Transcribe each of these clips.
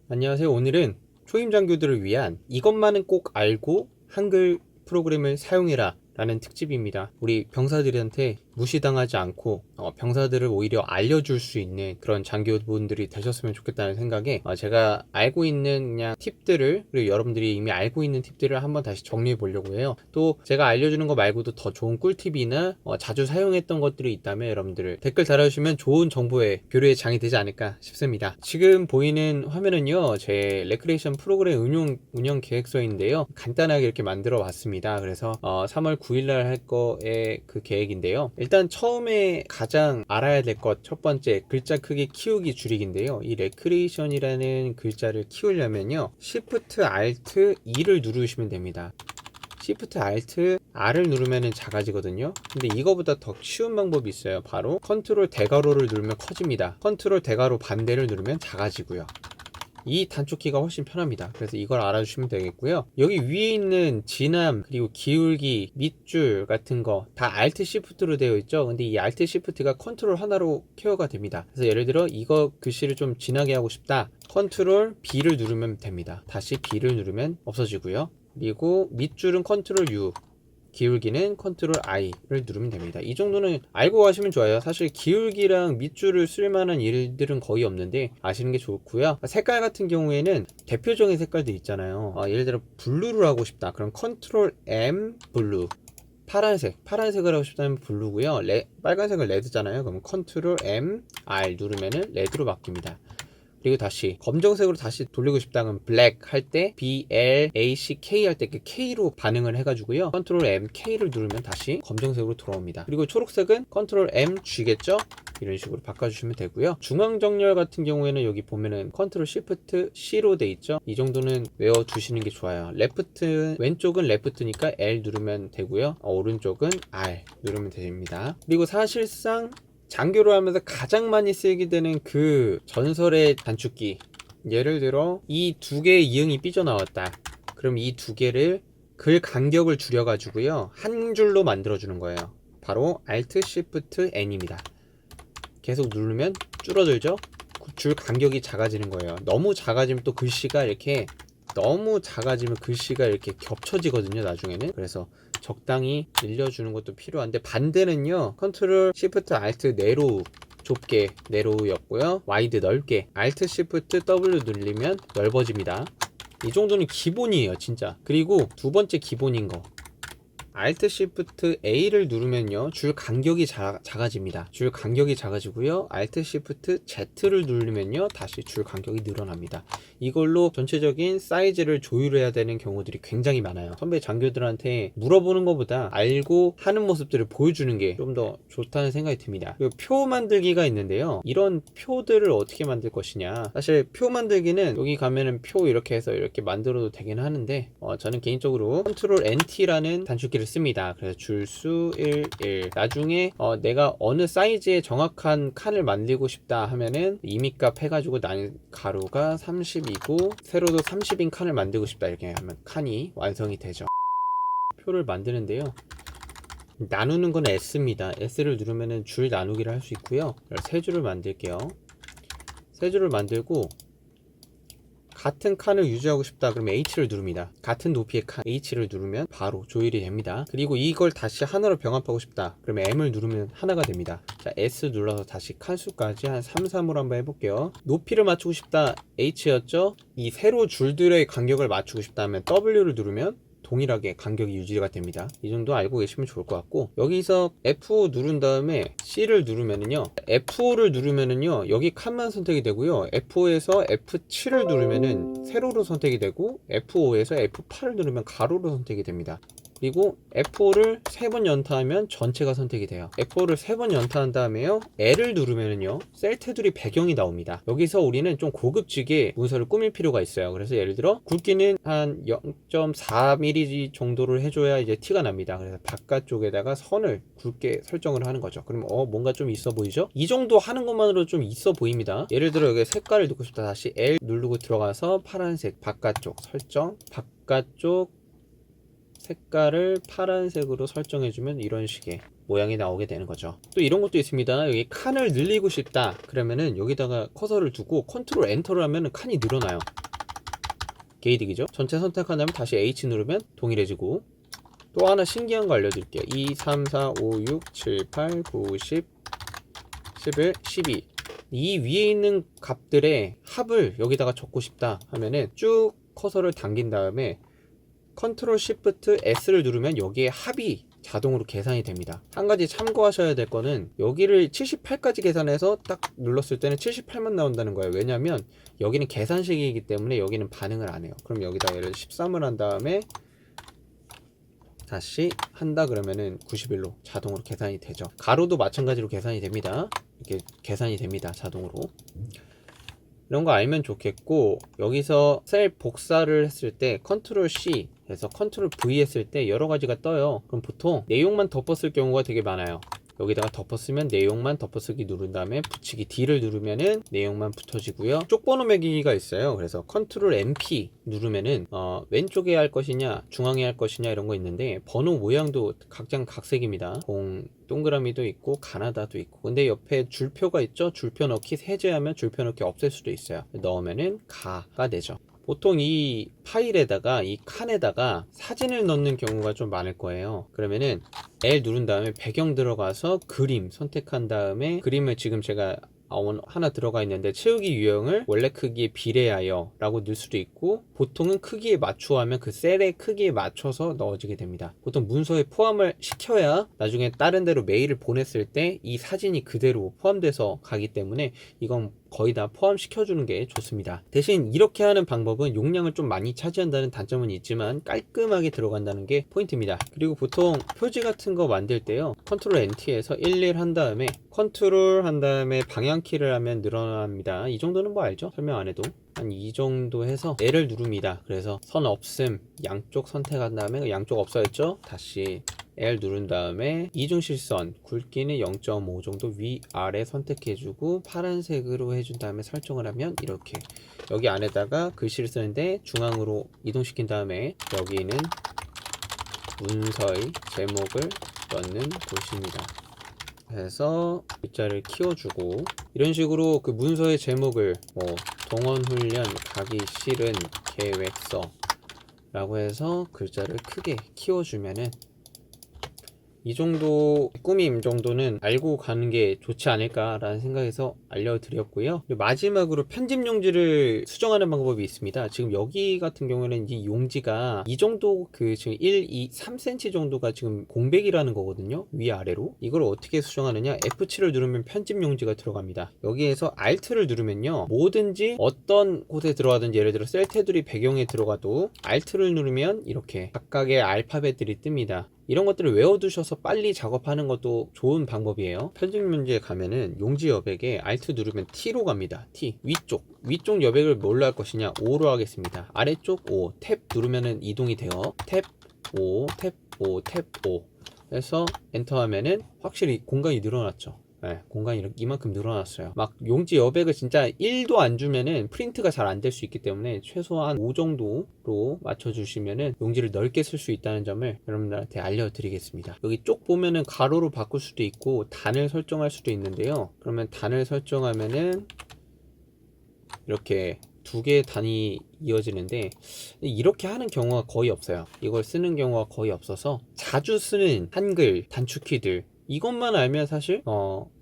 안녕하세요. 오늘은 초임 장교들을 위한 이것만은 꼭 알고 한글 프로그램을 사용해라 라는 특집입니다. 우리 병사들한테 무시당하지 않고 병사들을 오히려 알려줄 수 있는 그런 장교분들이 되셨으면 좋겠다는 생각에 제가 알고 있는 그냥 팁들을, 그리고 여러분들이 이미 알고 있는 팁들을 한번 다시 정리해 보려고 해요. 또 제가 알려주는 거 말고도 더 좋은 꿀팁이나 자주 사용했던 것들이 있다면 여러분들 댓글 달아주시면 좋은 정보의 교류의 장이 되지 않을까 싶습니다. 지금 보이는 화면은요, 제 레크레이션 프로그램 운영 계획서인데요, 간단하게 이렇게 만들어 봤습니다. 그래서 3월 9일날 할 거의 그 계획인데요. 일단 처음에 가장 알아야 될 것 첫 번째, 글자 크기 키우기 줄이기인데요. 이 레크레이션이라는 글자를 키우려면요, Shift Alt E를 누르시면 됩니다. Shift Alt R을 누르면 작아지거든요. 근데 이거보다 더 쉬운 방법이 있어요. 바로 컨트롤 대괄호를 누르면 커집니다. 컨트롤 대괄호 반대를 누르면 작아지고요. 이 단축키가 훨씬 편합니다. 그래서 이걸 알아주시면 되겠고요. 여기 위에 있는 진함, 그리고 기울기, 밑줄 같은 거 다 Alt Shift로 되어 있죠. 근데 이 Alt Shift가 컨트롤 하나로 케어가 됩니다. 그래서 예를 들어 이거 글씨를 좀 진하게 하고 싶다, 컨트롤 B를 누르면 됩니다. 다시 B를 누르면 없어지고요. 그리고 밑줄은 컨트롤 U, 기울기는 컨트롤 I를 누르면 됩니다. 이 정도는 알고 가시면 좋아요. 사실 기울기랑 밑줄을 쓸만한 일들은 거의 없는데 아시는 게 좋고요. 색깔 같은 경우에는 대표적인 색깔들 있잖아요. 예를 들어 블루를 하고 싶다, 그럼 컨트롤 M 블루. 파란색을 하고 싶다면 블루고요. 빨간색은 레드잖아요. 그럼 컨트롤 M R 누르면은 레드로 바뀝니다. 그리고 다시 검정색으로 다시 돌리고 싶다면 블랙 할 때 BLACK 할 때 그 K로 반응을 해가지고요, 컨트롤 M K를 누르면 다시 검정색으로 돌아옵니다. 그리고 초록색은 컨트롤 M G겠죠? 이런 식으로 바꿔주시면 되고요. 중앙 정렬 같은 경우에는 여기 보면은 컨트롤 Shift C로 돼 있죠? 이 정도는 외워두시는 게 좋아요. 왼쪽은 레프트니까 L 누르면 되고요. 오른쪽은 R 누르면 됩니다. 그리고 사실상 장교를 하면서 가장 많이 쓰게 되는 그 전설의 단축키, 예를 들어 이 두 개의 이응이 삐져나왔다, 그럼 이 두 개를 글 간격을 줄여 가지고요 한 줄로 만들어 주는 거예요. 바로 Alt Shift N입니다. 계속 누르면 줄어들죠. 줄 간격이 작아지는 거예요. 너무 작아지면 또 글씨가 이렇게 겹쳐지거든요, 나중에는. 그래서 적당히 늘려주는 것도 필요한데, 반대는요, 컨트롤 시프트 알트 네로우, 좁게 네로우였고요, 와이드 넓게, 알트 시프트 W 누르면 넓어집니다. 이 정도는 기본이에요, 진짜. 그리고 두 번째 기본인 거, Alt Shift A를 누르면요, 줄 간격이 작아집니다. 줄 간격이 작아지고요. Alt Shift Z를 누르면요, 다시 줄 간격이 늘어납니다. 이걸로 전체적인 사이즈를 조율해야 되는 경우들이 굉장히 많아요. 선배 장교들한테 물어보는 것보다 알고 하는 모습들을 보여주는 게 좀 더 좋다는 생각이 듭니다. 그리고 표 만들기가 있는데요, 이런 표들을 어떻게 만들 것이냐. 사실 표 만들기는 여기 가면은 표 이렇게 해서 이렇게 만들어도 되긴 하는데, 저는 개인적으로 Ctrl NT라는 단축키를 씁니다. 그래서 줄수 1 나중에 내가 어느 사이즈의 정확한 칸을 만들고 싶다 하면은 이미값 해가지고 난 가로가 30이고 세로도 30인 칸을 만들고 싶다, 이렇게 하면 칸이 완성이 되죠. 표를 만드는데요, 나누는 건 S입니다. S를 누르면은 줄 나누기를 할 수 있고요. 세 줄을 만들게요. 세 줄을 만들고 같은 칸을 유지하고 싶다 그러면 H를 누릅니다. 같은 높이의 칸 H를 누르면 바로 조율이 됩니다. 그리고 이걸 다시 하나로 병합하고 싶다 그러면 M을 누르면 하나가 됩니다. 자, S 눌러서 다시 칸수까지 한 3, 3으로 한번 해볼게요. 높이를 맞추고 싶다 H였죠? 이 세로 줄들의 간격을 맞추고 싶다면 W를 누르면 동일하게 간격이 유지가 됩니다. 이 정도 알고 계시면 좋을 것 같고, 여기서 F5 누른 다음에 C를 누르면은요, F5를 누르면은요 여기 칸만 선택이 되고요, F5에서 F7을 누르면은 세로로 선택이 되고, F5에서 F8을 누르면 가로로 선택이 됩니다. 그리고 F5를 3번 연타하면 전체가 선택이 돼요. F5를 3번 연타한 다음에요, L을 누르면은요 셀 테두리 배경이 나옵니다. 여기서 우리는 좀 고급지게 문서를 꾸밀 필요가 있어요. 그래서 예를 들어 굵기는 한 0.4mm 정도를 해줘야 이제 티가 납니다. 그래서 바깥쪽에다가 선을 굵게 설정을 하는 거죠. 그러면 뭔가 좀 있어 보이죠? 이 정도 하는 것만으로 좀 있어 보입니다. 예를 들어 여기 색깔을 넣고 싶다, 다시 L 누르고 들어가서 파란색 바깥쪽 설정, 바깥쪽 색깔을 파란색으로 설정해주면 이런 식의 모양이 나오게 되는 거죠. 또 이런 것도 있습니다. 여기 칸을 늘리고 싶다 그러면은 여기다가 커서를 두고 컨트롤 엔터를 하면은 칸이 늘어나요. 개이득이죠. 전체 선택한 다음에 다시 H 누르면 동일해지고, 또 하나 신기한 거 알려드릴게요. 2, 3, 4, 5, 6, 7, 8, 9, 10, 11, 12. 이 위에 있는 값들의 합을 여기다가 적고 싶다 하면은 쭉 커서를 당긴 다음에 컨트롤 시프트 S를 누르면 여기에 합이 자동으로 계산이 됩니다. 한 가지 참고하셔야 될 거는 여기를 78까지 계산해서 딱 눌렀을 때는 78만 나온다는 거예요. 왜냐면 여기는 계산식이기 때문에 여기는 반응을 안 해요. 그럼 여기다 예를 들어 13을 한 다음에 다시 한다 그러면은 91로 자동으로 계산이 되죠. 가로도 마찬가지로 계산이 됩니다. 이렇게 계산이 됩니다, 자동으로. 이런 거 알면 좋겠고, 여기서 셀 복사를 했을 때 컨트롤 C 해서 컨트롤 V 했을 때 여러 가지가 떠요. 그럼 보통 내용만 덮었을 경우가 되게 많아요. 여기다가 덮었으면 내용만 덮어쓰기 누른 다음에 붙이기 D를 누르면은 내용만 붙어지고요. 쪽번호 매기기가 있어요. 그래서 컨트롤 MP 누르면은 왼쪽에 할 것이냐 중앙에 할 것이냐 이런 거 있는데, 번호 모양도 각색입니다. 동그라미도 있고 가나다도 있고, 근데 옆에 줄표가 있죠. 줄표 넣기 해제하면 줄표 넣기 없앨 수도 있어요. 넣으면은 가가 되죠. 보통 이 파일에다가 이 칸에다가 사진을 넣는 경우가 좀 많을 거예요. 그러면은 L 누른 다음에 배경 들어가서 그림 선택한 다음에, 그림을 지금 제가 하나 들어가 있는데 채우기 유형을 원래 크기에 비례하여 라고 넣을 수도 있고, 보통은 크기에 맞추어 하면 그 셀의 크기에 맞춰서 넣어지게 됩니다. 보통 문서에 포함을 시켜야 나중에 다른 데로 메일을 보냈을 때 이 사진이 그대로 포함돼서 가기 때문에 이건 거의 다 포함시켜주는 게 좋습니다. 대신 이렇게 하는 방법은 용량을 좀 많이 차지한다는 단점은 있지만 깔끔하게 들어간다는 게 포인트입니다. 그리고 보통 표지 같은 거 만들 때요, 컨트롤 NT에서 11 한 다음에 컨트롤 한 다음에 방향키를 하면 늘어납니다. 이 정도는 뭐 알죠? 설명 안 해도. 한 이 정도 해서 L을 누릅니다. 그래서 선 없음 양쪽 선택한 다음에, 양쪽 없어졌죠? 다시 L 누른 다음에 이중실선 굵기는 0.5 정도 위아래 선택해주고 파란색으로 해준 다음에 설정을 하면 이렇게 여기 안에다가 글씨를 쓰는데 중앙으로 이동시킨 다음에 여기는 문서의 제목을 넣는 곳입니다. 해서 글자를 키워주고, 이런 식으로 그 문서의 제목을 동원훈련 가기 싫은 계획서 라고 해서 글자를 크게 키워주면은 이 정도 꾸밈 정도는 알고 가는 게 좋지 않을까라는 생각에서 알려드렸고요. 마지막으로 편집 용지를 수정하는 방법이 있습니다. 지금 여기 같은 경우에는 이 용지가 이 정도 지금 1, 2, 3cm 정도가 지금 공백이라는 거거든요. 위아래로. 이걸 어떻게 수정하느냐, F7을 누르면 편집 용지가 들어갑니다. 여기에서 Alt를 누르면요, 뭐든지 어떤 곳에 들어가든지, 예를 들어 셀 테두리 배경에 들어가도 Alt를 누르면 이렇게 각각의 알파벳들이 뜹니다. 이런 것들을 외워두셔서 빨리 작업하는 것도 좋은 방법이에요. 편집 용지에 가면은 용지 여백에 Alt 누르면 T로 갑니다. T. 위쪽 여백을 뭘로 할 것이냐, 5로 하겠습니다. 아래쪽 5. 탭 누르면은 이동이 돼요. 탭 5, 탭 5, 탭 5 해서 엔터 하면은 확실히 공간이 늘어났죠. 네, 공간이 이만큼 늘어났어요. 막 용지 여백을 진짜 1도 안 주면은 프린트가 잘 안 될 수 있기 때문에 최소한 5 정도로 맞춰주시면은 용지를 넓게 쓸 수 있다는 점을 여러분들한테 알려드리겠습니다. 여기 쪽 보면은 가로로 바꿀 수도 있고 단을 설정할 수도 있는데요. 그러면 단을 설정하면은 이렇게 두 개의 단이 이어지는데, 이렇게 하는 경우가 거의 없어요. 이걸 쓰는 경우가 거의 없어서 자주 쓰는 한글 단축키들, 이것만 알면 사실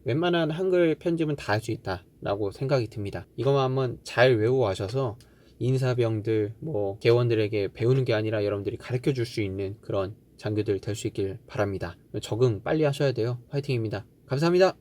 웬만한 한글 편집은 다 할 수 있다 라고 생각이 듭니다. 이것만 한번 잘 외워 가셔서 인사병들 개원들에게 배우는 게 아니라 여러분들이 가르쳐 줄 수 있는 그런 장교들 될 수 있길 바랍니다. 적응 빨리 하셔야 돼요. 화이팅입니다. 감사합니다.